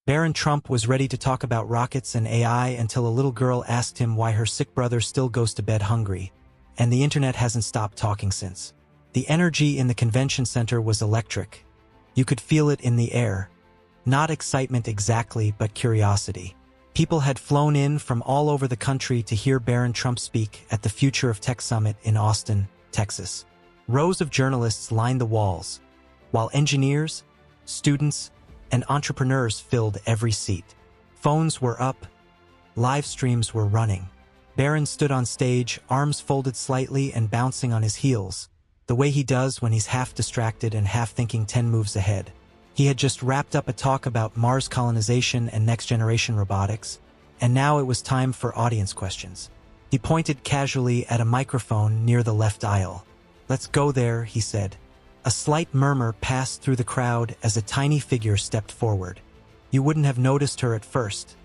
Barron Trump was ready to talk about rockets and AI until a little girl asked him why her sick brother still goes to bed hungry, and the internet hasn't stopped talking since. The energy in the convention center was electric. You could feel it in the air. Not excitement exactly, but curiosity. People had flown in from all over the country to hear Barron Trump speak at the Future of Tech Summit in Austin, Texas. Rows of journalists lined the walls, while engineers, students, and entrepreneurs filled every seat. Phones were up, live streams were running. Barron stood on stage, arms folded slightly and bouncing on his heels, the way he does when he's half distracted and half thinking 10 moves ahead. He had just wrapped up a talk about Mars colonization and next-generation robotics, and now it was time for audience questions. He pointed casually at a microphone near the left aisle. "Let's go there," he said. A slight murmur passed through the crowd as a tiny figure stepped forward. You wouldn't have noticed her at first.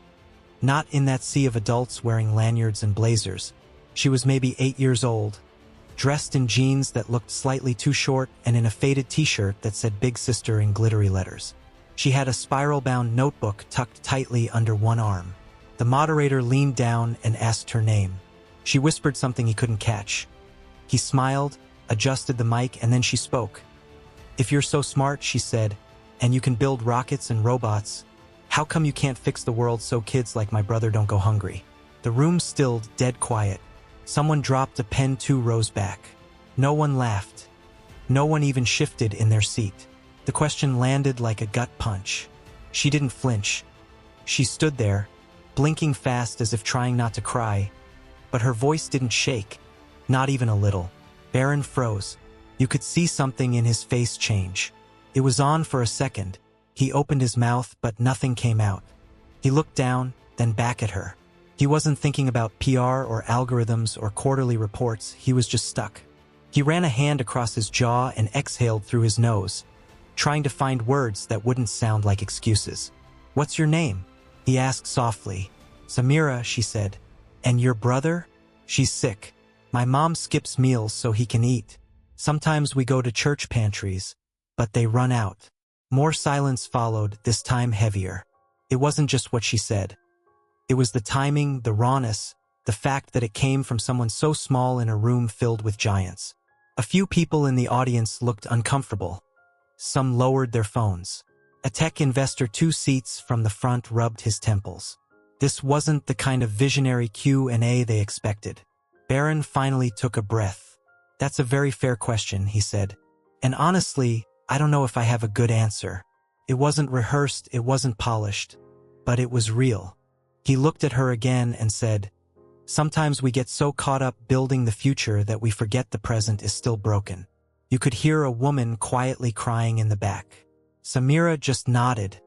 Not in that sea of adults wearing lanyards and blazers. She was maybe 8 years old, dressed in jeans that looked slightly too short and in a faded t-shirt that said Big Sister in glittery letters. She had a spiral-bound notebook tucked tightly under one arm. The moderator leaned down and asked her name. She whispered something he couldn't catch. He smiled, adjusted the mic, and then she spoke. "If you're so smart," she said, "and you can build rockets and robots, how come you can't fix the world so kids like my brother don't go hungry?" The room stilled, dead quiet. Someone dropped a pen 2 rows back. No one laughed. No one even shifted in their seat. The question landed like a gut punch. She didn't flinch. She stood there, blinking fast as if trying not to cry, but her voice didn't shake, not even a little. Barron froze. You could see something in his face change. It was on for a second. He opened his mouth, but nothing came out. He looked down, then back at her. He wasn't thinking about PR or algorithms or quarterly reports. He was just stuck. He ran a hand across his jaw and exhaled through his nose, trying to find words that wouldn't sound like excuses. "What's your name?" he asked softly. "Samira," she said. "And your brother?" "She's sick. My mom skips meals so he can eat. Sometimes we go to church pantries, but they run out." More silence followed, this time heavier. It wasn't just what she said. It was the timing, the rawness, the fact that it came from someone so small in a room filled with giants. A few people in the audience looked uncomfortable. Some lowered their phones. A tech investor 2 seats from the front rubbed his temples. This wasn't the kind of visionary Q&A they expected. Barron finally took a breath. "That's a very fair question," he said. "And honestly, I don't know if I have a good answer. It wasn't rehearsed, it wasn't polished, but it was real." He looked at her again and said, "Sometimes we get so caught up building the future that we forget the present is still broken." You could hear a woman quietly crying in the back. Samira just nodded,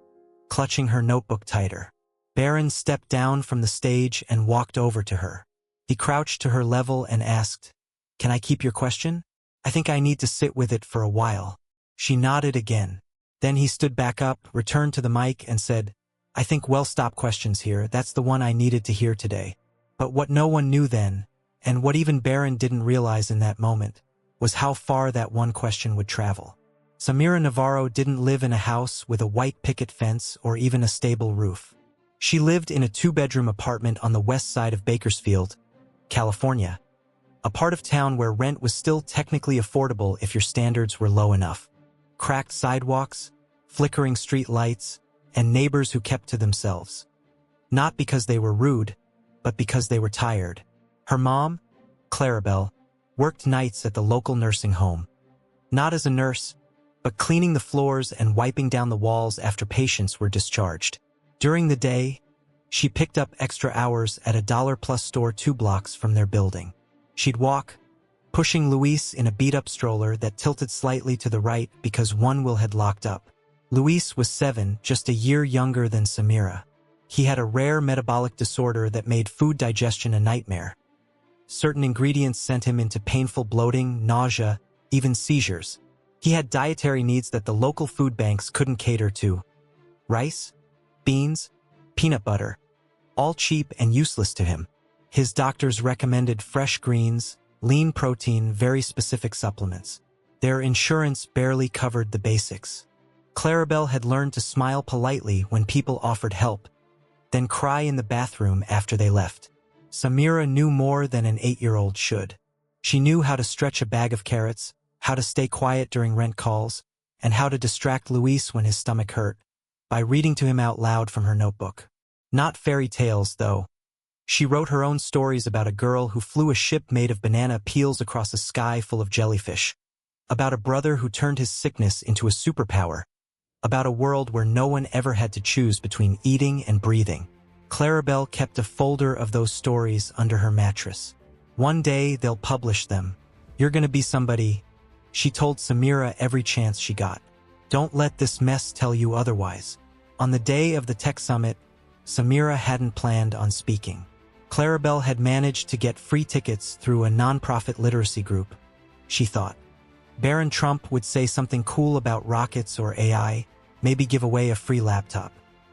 clutching her notebook tighter. Barron stepped down from the stage and walked over to her. He crouched to her level and asked, "Can I keep your question? I think I need to sit with it for a while." She nodded again. Then he stood back up, returned to the mic, and said, "I think we'll stop questions here. That's the one I needed to hear today." But what no one knew then, and what even Barron didn't realize in that moment, was how far that one question would travel. Samira Navarro didn't live in a house with a white picket fence or even a stable roof. She lived in a 2-bedroom apartment on the west side of Bakersfield, California, a part of town where rent was still technically affordable if your standards were low enough. Cracked sidewalks, flickering street lights, and neighbors who kept to themselves. Not because they were rude, but because they were tired. Her mom, Clarabelle, worked nights at the local nursing home. Not as a nurse, but cleaning the floors and wiping down the walls after patients were discharged. During the day, she picked up extra hours at a $+ store 2 blocks from their building. She'd walk, pushing Luis in a beat-up stroller that tilted slightly to the right because one wheel had locked up. Luis was 7, just a year younger than Samira. He had a rare metabolic disorder that made food digestion a nightmare. Certain ingredients sent him into painful bloating, nausea, even seizures. He had dietary needs that the local food banks couldn't cater to. Rice, beans, peanut butter, all cheap and useless to him. His doctors recommended fresh greens, lean protein, very specific supplements. Their insurance barely covered the basics. Clarabelle had learned to smile politely when people offered help, then cry in the bathroom after they left. Samira knew more than an 8-year-old should. She knew how to stretch a bag of carrots, how to stay quiet during rent calls, and how to distract Luis when his stomach hurt, by reading to him out loud from her notebook. Not fairy tales, though. She wrote her own stories about a girl who flew a ship made of banana peels across a sky full of jellyfish, about a brother who turned his sickness into a superpower, about a world where no one ever had to choose between eating and breathing. Clarabelle kept a folder of those stories under her mattress. One day they'll publish them. You're gonna be somebody, she told Samira every chance she got. Don't let this mess tell you otherwise. On the day of the tech summit, Samira hadn't planned on speaking. Clarabelle had managed to get free tickets through a nonprofit literacy group. She thought Barron Trump would say something cool about rockets or AI, maybe give away a free laptop.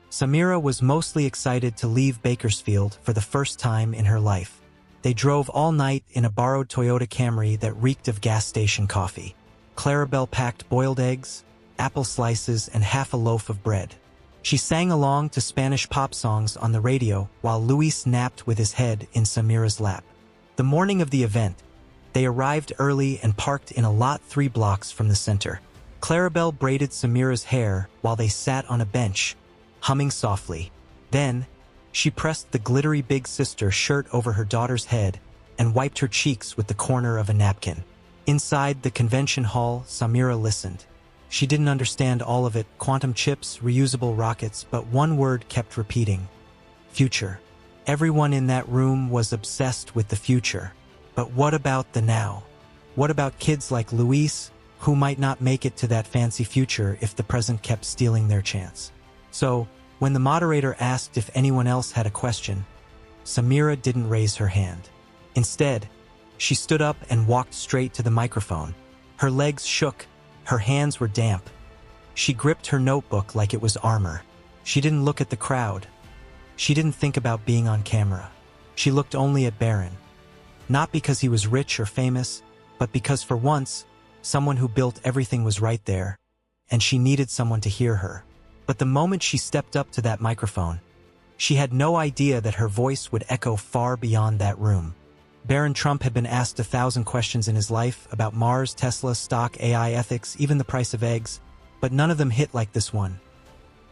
Samira was mostly excited to leave Bakersfield for the first time in her life. They drove all night in a borrowed Toyota Camry that reeked of gas station coffee. Clarabelle packed boiled eggs, apple slices, and half a loaf of bread. She sang along to Spanish pop songs on the radio while Luis napped with his head in Samira's lap. The morning of the event, they arrived early and parked in a lot 3 blocks from the center. Clarabelle braided Samira's hair while they sat on a bench, humming softly. Then, she pressed the glittery big sister shirt over her daughter's head and wiped her cheeks with the corner of a napkin. Inside the convention hall, Samira listened. She didn't understand all of it, quantum chips, reusable rockets, but one word kept repeating. Future. Everyone in that room was obsessed with the future. But what about the now? What about kids like Luis, who might not make it to that fancy future if the present kept stealing their chance? So, when the moderator asked if anyone else had a question, Samira didn't raise her hand. Instead, she stood up and walked straight to the microphone. Her legs shook. Her hands were damp. She gripped her notebook like it was armor. She didn't look at the crowd. She didn't think about being on camera. She looked only at Barron. Not because he was rich or famous, but because for once, someone who built everything was right there, and she needed someone to hear her. But the moment she stepped up to that microphone, she had no idea that her voice would echo far beyond that room. Barron Trump had been asked 1,000 questions in his life about Mars, Tesla, stock, AI ethics, even the price of eggs, but none of them hit like this one.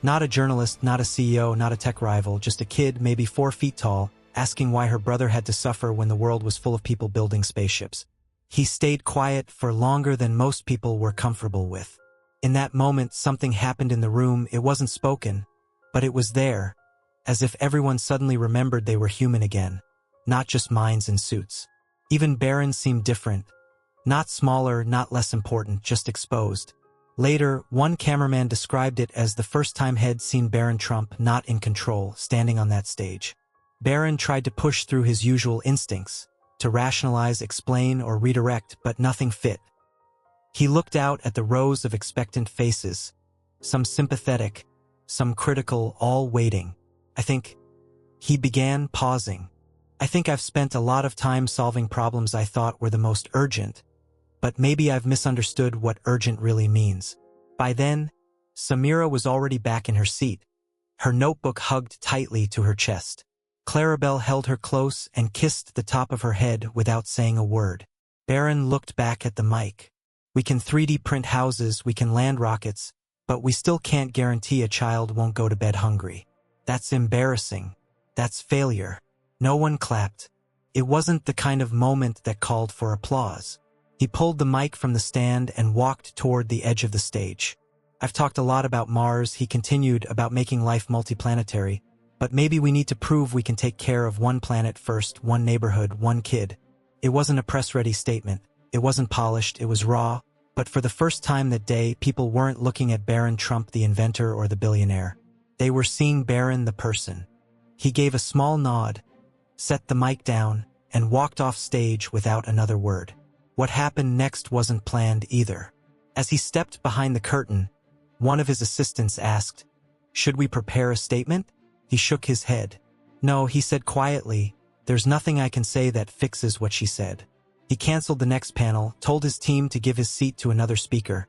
Not a journalist, not a CEO, not a tech rival, just a kid, maybe 4 feet tall, asking why her brother had to suffer when the world was full of people building spaceships. He stayed quiet for longer than most people were comfortable with. In that moment, something happened in the room. It wasn't spoken, but it was there, as if everyone suddenly remembered they were human again. Not just minds in suits. Even Barron seemed different. Not smaller, not less important, just exposed. Later, one cameraman described it as the first time he'd seen Barron Trump not in control, standing on that stage. Barron tried to push through his usual instincts, to rationalize, explain, or redirect, but nothing fit. He looked out at the rows of expectant faces, some sympathetic, some critical, all waiting. He began pausing. I think I've spent a lot of time solving problems I thought were the most urgent, but maybe I've misunderstood what urgent really means. By then, Samira was already back in her seat, her notebook hugged tightly to her chest. Clarabelle held her close and kissed the top of her head without saying a word. Barron looked back at the mic. We can 3D print houses, we can land rockets, but we still can't guarantee a child won't go to bed hungry. That's embarrassing. That's failure. No one clapped. It wasn't the kind of moment that called for applause. He pulled the mic from the stand and walked toward the edge of the stage. I've talked a lot about Mars, he continued, about making life multiplanetary, but maybe we need to prove we can take care of one planet first, one neighborhood, one kid. It wasn't a press-ready statement. It wasn't polished, it was raw, but for the first time that day, people weren't looking at Barron Trump, the inventor or the billionaire. They were seeing Barron, the person. He gave a small nod, set the mic down, and walked off stage without another word. What happened next wasn't planned either. As he stepped behind the curtain, one of his assistants asked, "Should we prepare a statement?" He shook his head. "No," he said quietly, "there's nothing I can say that fixes what she said." He canceled the next panel, told his team to give his seat to another speaker.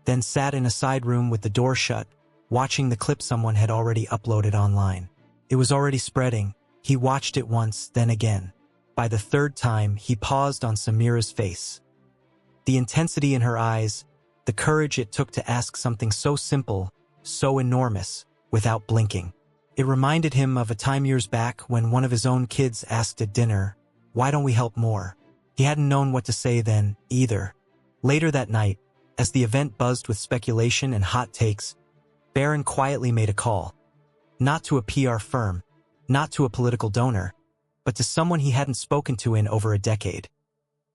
then sat in a side room with the door shut, watching the clip someone had already uploaded online. It was already spreading. He watched it once, then again. By the third time, he paused on Samira's face. The intensity in her eyes, the courage it took to ask something so simple, so enormous, without blinking. It reminded him of a time years back when one of his own kids asked at dinner, "Why don't we help more?" He hadn't known what to say then, either. Later that night, as the event buzzed with speculation and hot takes, Barron quietly made a call. Not to a PR firm, not to a political donor, but to someone he hadn't spoken to in over a decade.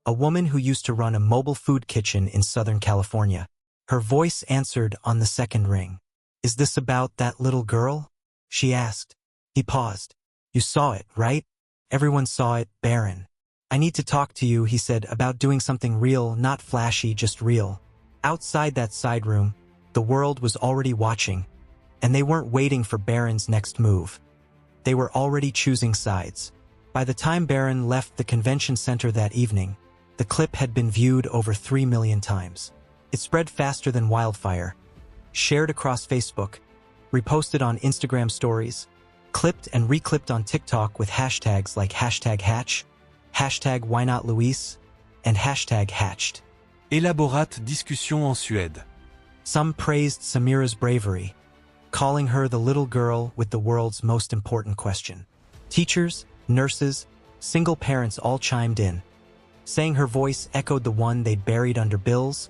A woman who used to run a mobile food kitchen in Southern California. Her voice answered on the second ring. "Is this about that little girl?" she asked. He paused. "You saw it, right?" "Everyone saw it, Barron." "I need to talk to you," he said, "about doing something real, not flashy, just real." Outside that side room, the world was already watching, and they weren't waiting for Barron's next move. They were already choosing sides. By the time Barron left the convention center that evening, the clip had been viewed over 3 million times. It spread faster than wildfire, shared across Facebook, reposted on Instagram stories, clipped and reclipped on TikTok with hashtags like #Hatch, #WhyNotLuis, and #Hatched. Élaborate discussion en Suède. Some praised Samira's bravery, calling her the little girl with the world's most important question. Teachers, nurses, single parents all chimed in, saying her voice echoed the one they'd buried under bills,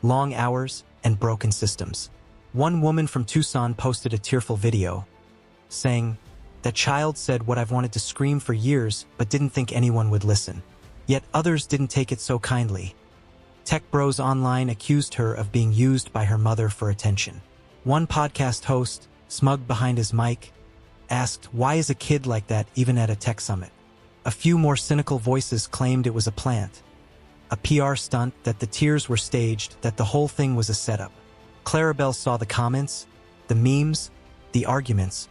long hours, and broken systems. One woman from Tucson posted a tearful video, saying, "That child said what I've wanted to scream for years but didn't think anyone would listen." Yet others didn't take it so kindly. Tech Bros Online accused her of being used by her mother for attention. One podcast host, smug behind his mic, asked, "Why is a kid like that even at a tech summit?" A few more cynical voices claimed it was a plant, a PR stunt, that the tears were staged, that the whole thing was a setup. Clarabelle saw the comments, the memes, the arguments,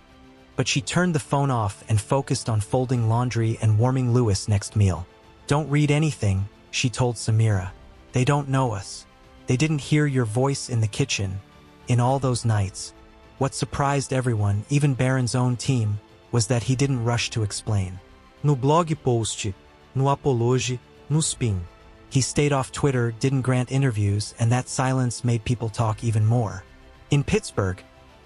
but she turned the phone off and focused on folding laundry and warming Louis' next meal. "Don't read anything," she told Samira. "They don't know us. They didn't hear your voice in the kitchen, in all those nights." What surprised everyone, even Barron's own team, was that he didn't rush to explain. No blog post, no apology, no spin. He stayed off Twitter, didn't grant interviews, and that silence made people talk even more. In Pittsburgh,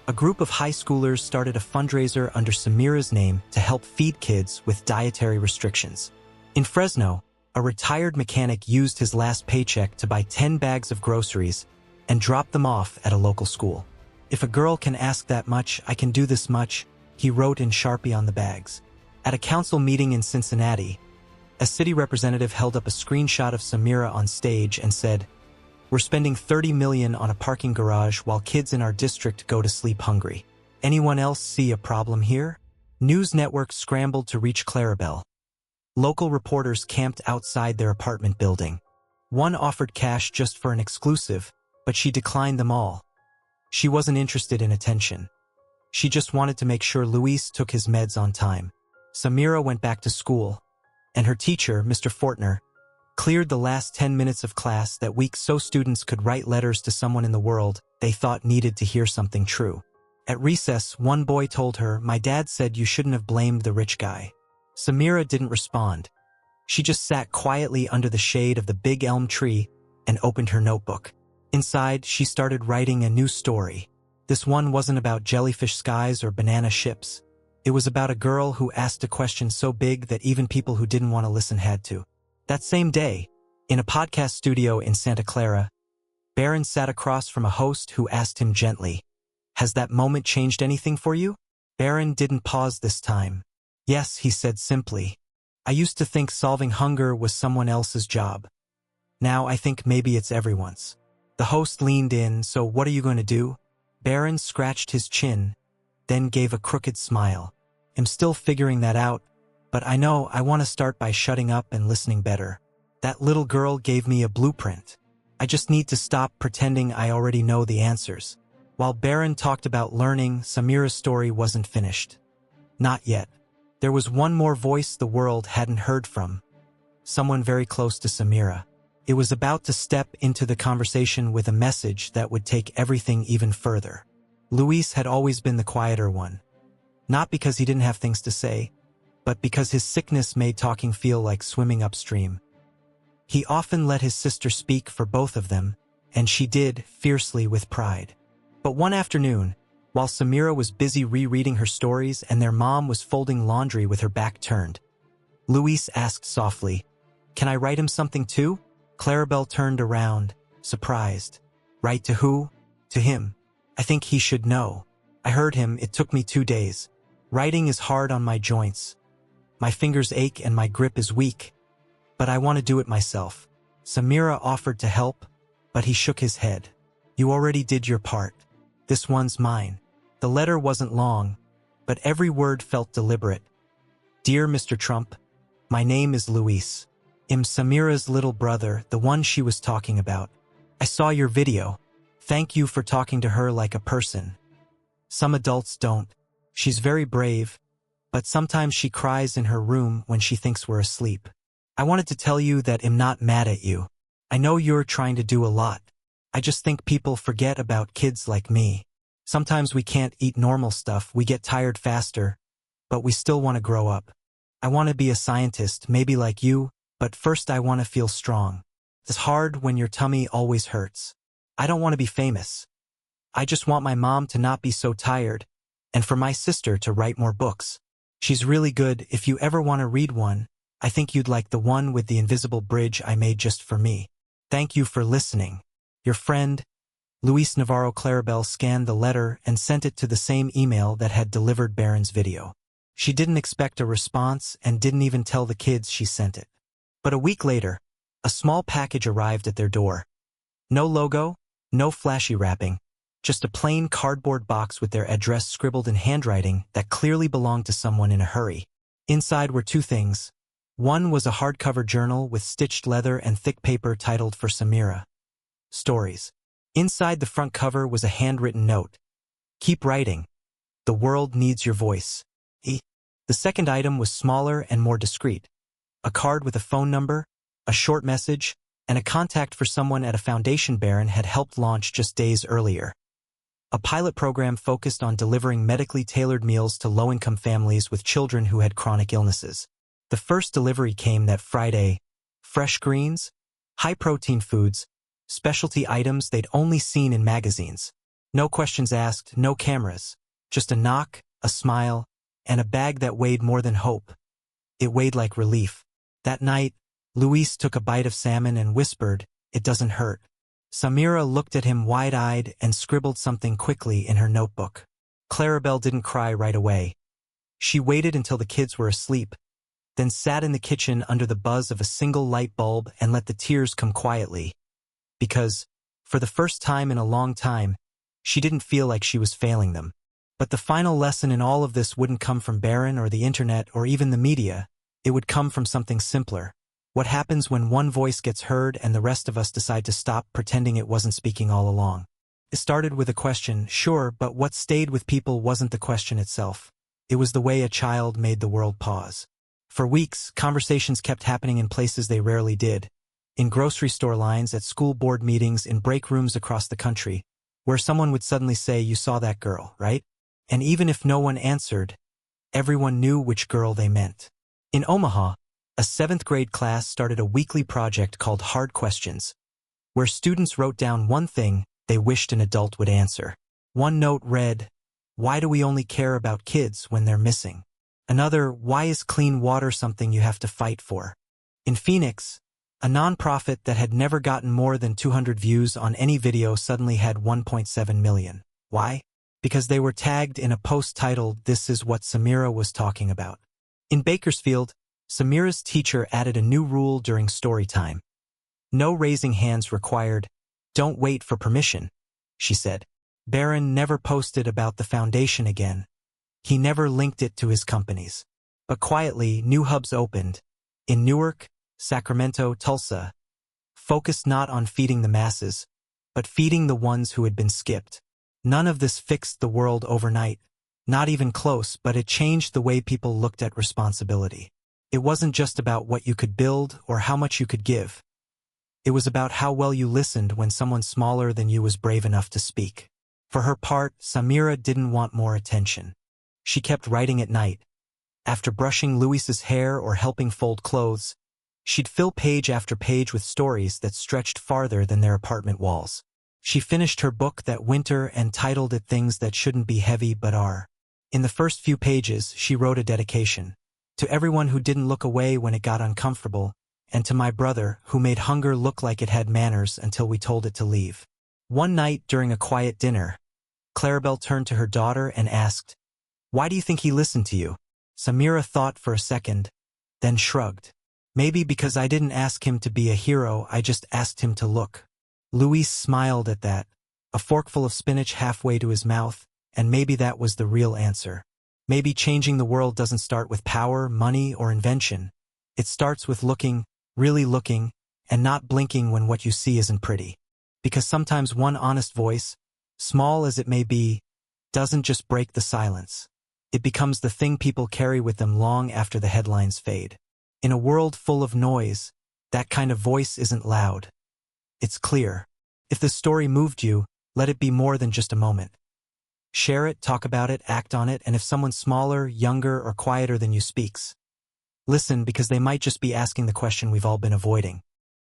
a group of high schoolers started a fundraiser under Samira's name to help feed kids with dietary restrictions. In Fresno, a retired mechanic used his last paycheck to buy 10 bags of groceries and drop them off at a local school. "If a girl can ask that much, I can do this much," he wrote in Sharpie on the bags. At a council meeting in Cincinnati, a city representative held up a screenshot of Samira on stage and said, "We're spending $30 million on a parking garage while kids in our district go to sleep hungry. Anyone else see a problem here?" News networks scrambled to reach Clarabelle. Local reporters camped outside their apartment building. One offered cash just for an exclusive, but she declined them all. She wasn't interested in attention. She just wanted to make sure Luis took his meds on time. Samira went back to school, and her teacher, Mr. Fortner, cleared the last 10 minutes of class that week so students could write letters to someone in the world they thought needed to hear something true. At recess, one boy told her, "My dad said you shouldn't have blamed the rich guy." Samira didn't respond. She just sat quietly under the shade of the big elm tree and opened her notebook. Inside, she started writing a new story. This one wasn't about jellyfish skies or banana ships. It was about a girl who asked a question so big that even people who didn't want to listen had to. That same day, in a podcast studio in Santa Clara, Barron sat across from a host who asked him gently, "Has that moment changed anything for you?" Barron didn't pause this time. "Yes," he said simply. "I used to think solving hunger was someone else's job. Now I think maybe it's everyone's." The host leaned in. "So what are you going to do?" Barron scratched his chin, then gave a crooked smile. "I'm still figuring that out, but I know I want to start by shutting up and listening better. That little girl gave me a blueprint. I just need to stop pretending I already know the answers." While Barron talked about learning, Samira's story wasn't finished. Not yet. There was one more voice the world hadn't heard from. Someone very close to Samira. It was about to step into the conversation with a message that would take everything even further. Luis had always been the quieter one. Not because he didn't have things to say, but because his sickness made talking feel like swimming upstream. He often let his sister speak for both of them, and she did, fiercely with pride. But one afternoon, while Samira was busy rereading her stories and their mom was folding laundry with her back turned, Luis asked softly, "Can I write him something too?" Clarabelle turned around, surprised. "Write to who?" "To him. I think he should know. I heard him, it took me 2 days. Writing is hard on my joints. My fingers ache and my grip is weak. But I want to do it myself." Samira offered to help, but he shook his head. "You already did your part. This one's mine." The letter wasn't long, but every word felt deliberate. "Dear Mr. Trump, my name is Luis. I'm Samira's little brother, the one she was talking about. I saw your video. Thank you for talking to her like a person. Some adults don't. She's very brave, but sometimes she cries in her room when she thinks we're asleep. I wanted to tell you that I'm not mad at you. I know you're trying to do a lot. I just think people forget about kids like me. Sometimes we can't eat normal stuff, we get tired faster, but we still want to grow up. I want to be a scientist, maybe like you, but first I want to feel strong. It's hard when your tummy always hurts. I don't want to be famous. I just want my mom to not be so tired, and for my sister to write more books. She's really good. If you ever want to read one, I think you'd like the one with the invisible bridge I made just for me. Thank you for listening. Your friend, Luis Navarro." Clarabelle scanned the letter and sent it to the same email that had delivered Barron's video. She didn't expect a response and didn't even tell the kids she sent it. But a week later, a small package arrived at their door. No logo, no flashy wrapping, just a plain cardboard box with their address scribbled in handwriting that clearly belonged to someone in a hurry. Inside were 2 things. One was a hardcover journal with stitched leather and thick paper titled "For Samira. Stories." Inside the front cover was a handwritten note. "Keep writing. The world needs your voice." The second item was smaller and more discreet. A card with a phone number, a short message, and a contact for someone at a foundation Barron had helped launch just days earlier. A pilot program focused on delivering medically tailored meals to low-income families with children who had chronic illnesses. The first delivery came that Friday. Fresh greens, high-protein foods, specialty items they'd only seen in magazines. No questions asked, no cameras. Just a knock, a smile, and a bag that weighed more than hope. It weighed like relief. That night, Luis took a bite of salmon and whispered, "It doesn't hurt." Samira looked at him wide-eyed and scribbled something quickly in her notebook. Clarabelle didn't cry right away. She waited until the kids were asleep, then sat in the kitchen under the buzz of a single light bulb and let the tears come quietly. Because, for the first time in a long time, she didn't feel like she was failing them. But the final lesson in all of this wouldn't come from Barron or the internet or even the media. It would come from something simpler. What happens when one voice gets heard and the rest of us decide to stop pretending it wasn't speaking all along? It started with a question, sure, but what stayed with people wasn't the question itself. It was the way a child made the world pause. For weeks, conversations kept happening in places they rarely did. In grocery store lines, at school board meetings, in break rooms across the country, where someone would suddenly say, "You saw that girl, right?" And even if no one answered, everyone knew which girl they meant. In Omaha, a 7th grade class started a weekly project called Hard Questions, where students wrote down one thing they wished an adult would answer. One note read, "Why do we only care about kids when they're missing?" Another, "Why is clean water something you have to fight for?" In Phoenix, a nonprofit that had never gotten more than 200 views on any video suddenly had 1.7 million. Why? Because they were tagged in a post titled, "This is what Samira was talking about." In Bakersfield, Samira's teacher added a new rule during story time. No raising hands required. "Don't wait for permission," she said. Barron never posted about the foundation again. He never linked it to his companies. But quietly, new hubs opened. In Newark, Sacramento, Tulsa. Focused not on feeding the masses, but feeding the ones who had been skipped. None of this fixed the world overnight. Not even close, but it changed the way people looked at responsibility. It wasn't just about what you could build or how much you could give. It was about how well you listened when someone smaller than you was brave enough to speak. For her part, Samira didn't want more attention. She kept writing at night. After brushing Luis's hair or helping fold clothes, she'd fill page after page with stories that stretched farther than their apartment walls. She finished her book that winter and titled it Things That Shouldn't Be Heavy But Are. In the first few pages, she wrote a dedication. To everyone who didn't look away when it got uncomfortable, and to my brother, who made hunger look like it had manners until we told it to leave. One night during a quiet dinner, Clarabelle turned to her daughter and asked, "Why do you think he listened to you?" Samira thought for a second, then shrugged. "Maybe because I didn't ask him to be a hero, I just asked him to look." Luis smiled at that, a forkful of spinach halfway to his mouth, and maybe that was the real answer. Maybe changing the world doesn't start with power, money, or invention. It starts with looking, really looking, and not blinking when what you see isn't pretty. Because sometimes one honest voice, small as it may be, doesn't just break the silence. It becomes the thing people carry with them long after the headlines fade. In a world full of noise, that kind of voice isn't loud. It's clear. If the story moved you, let it be more than just a moment. Share it, talk about it, act on it, and if someone smaller, younger, or quieter than you speaks, listen, because they might just be asking the question we've all been avoiding.